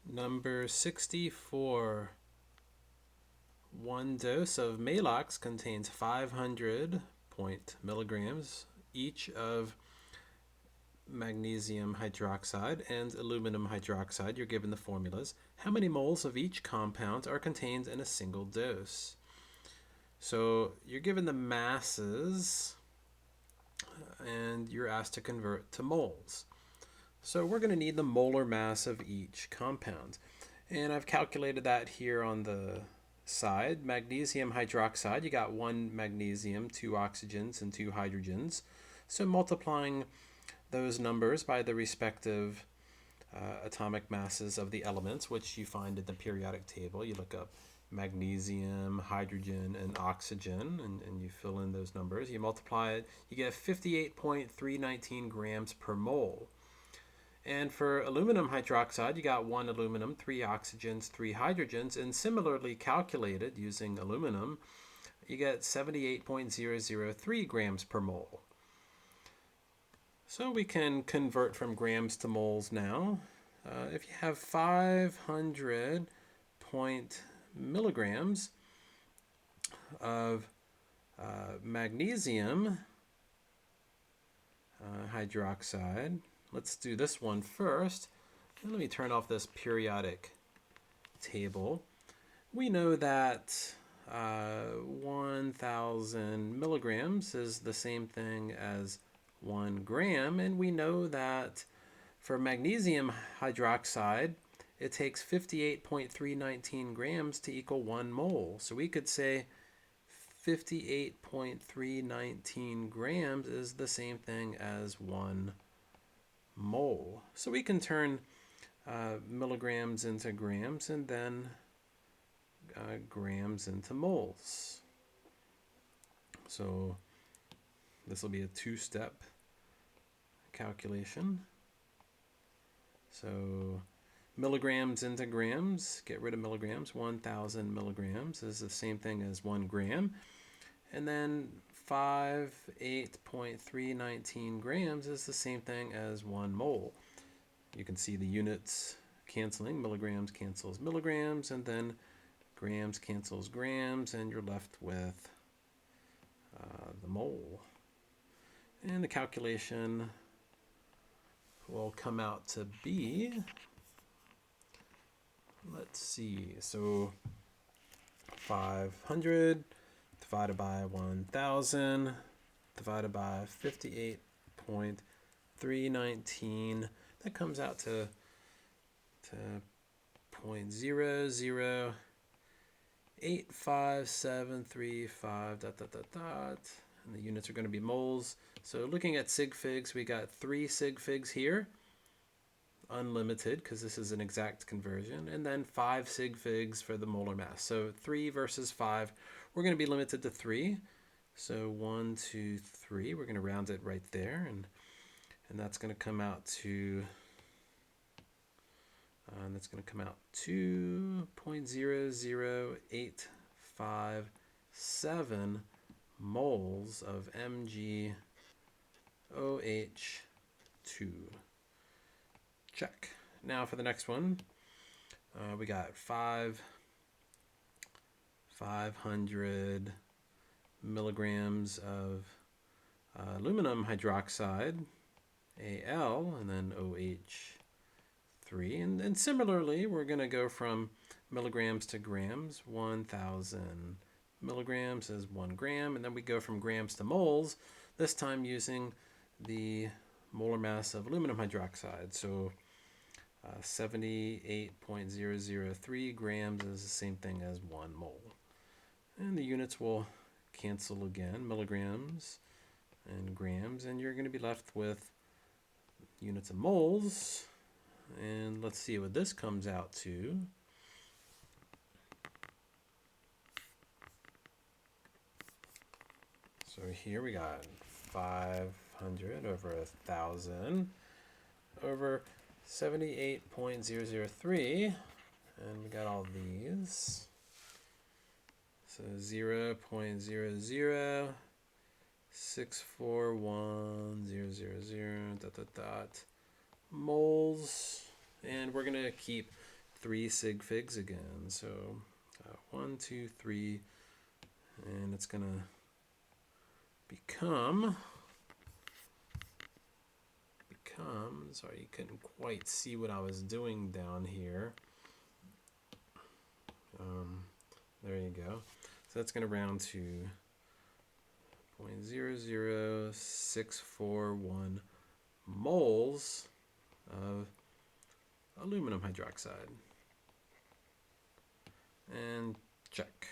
Number 64. One dose of Malox contains 500 milligrams each of magnesium hydroxide and aluminum hydroxide. You're given the formulas. How many moles of each compound are contained in a single dose? So you're given the masses and you're asked to convert to moles. So we're going to need the molar mass of each compound. And I've calculated that here on the side. Magnesium hydroxide, you got one magnesium, two oxygens, and two hydrogens. So multiplying those numbers by the respective atomic masses of the elements, which you find in the periodic table. You look up magnesium, hydrogen, and oxygen, and you fill in those numbers. You multiply it, you get 58.319 grams per mole. And for aluminum hydroxide, you got one aluminum, three oxygens, three hydrogens, and similarly calculated using aluminum, you get 78.003 grams per mole. So we can convert from grams to moles now. If you have 500 milligrams of magnesium hydroxide, let's do this one first. And let me turn off this periodic table. We know that 1,000 milligrams is the same thing as 1 gram, and we know that for magnesium hydroxide, it takes 58.319 grams to equal 1 mole. So we could say 58.319 grams is the same thing as 1 mole. So we can turn milligrams into grams and then grams into moles. So this will be a two-step calculation. So milligrams into grams, get rid of milligrams. 1,000 milligrams is the same thing as 1 gram. And then 58.319 grams is the same thing as 1 mole. You can see the units canceling. Milligrams cancels milligrams, and then grams cancels grams, and you're left with the mole. And the calculation will come out to be, let's see, so 500 divided by 1,000 divided by 58.319, that comes out to 0.0085735 ... And the units are going to be moles. So looking at sig figs, we got 3 sig figs here, unlimited because this is an exact conversion, and then 5 sig figs for the molar mass. So 3 versus 5, we're going to be limited to 3. So 1, 2, 3, we're going to round it right there, and that's going to come out to 2.00857 moles of MgOH2. Check. Now for the next one, we got 500 milligrams of aluminum hydroxide, Al, and then OH3. And similarly, we're going to go from milligrams to grams. 1,000 milligrams is 1 gram, and then we go from grams to moles, this time using the molar mass of aluminum hydroxide. So 78.003 grams is the same thing as 1 mole. And the units will cancel again, milligrams and grams, and you're going to be left with units of moles. And let's see what this comes out to. So here we got 500 over 1,000 over 78.003, and we got all these. So 0.00641,000 moles, and we're gonna keep 3 sig figs again. So 1, 2, 3, and it's going to become, sorry, you couldn't quite see what I was doing down here. There you go. So that's going to round to 0.00641 moles of aluminum hydroxide. And check.